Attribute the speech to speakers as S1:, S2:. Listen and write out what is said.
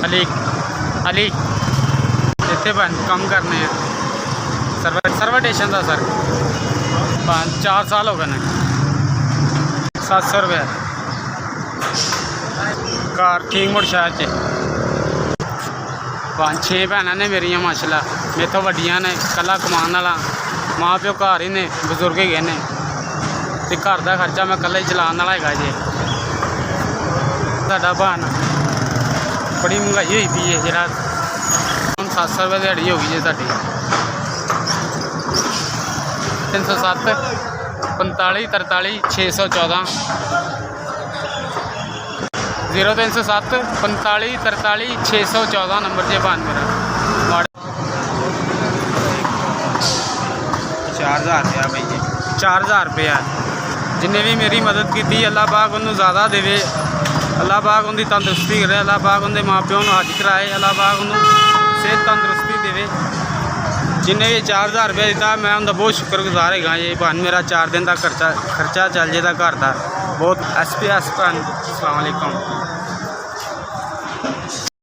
S1: अली अली इतने बन कम करने हैं सर्वर स्टेशन का सर 4 साल हो गए हैं। 700 रुपये कार ठीक मुड़ शहर च 5-6 भैन ने मेरिया माशाल्लाह मेरे तो वड्डियां ने कला कमान वाला माँ प्यो घर ही ने बजुर्ग ही ने तो घर का खर्चा मैं कला ही चलाने वाला है जी। साडा भान बड़ी महंगाई हुई पी है जरा हम 700 रुपये दिहाड़ी हो गई जी साड़ी 307 45 43 614 0307 45 43 614 नंबर जे भान मेरा 4000 रुपया भाई जी 4000 रुपया जिन्हें भी मेरी मदद की अल्लाह पाक उन्होंने ज़्यादा देवे अल्लाह पाक उनकी तंदुरुस्ती करे अल्लाह पाक उनके माँ प्यो को हज कराए अल्लाह पाक उन्होंने सेहत तंदुरुस्ती देवे जिन्हें भी 4000 रुपया दिता मैं उनका बहुत शुक्रगुजार है ये भान मेरा 4 दिन का खर्चा चल जाता घर का बहुत SPS भान। अस्सलाम वालेकुम।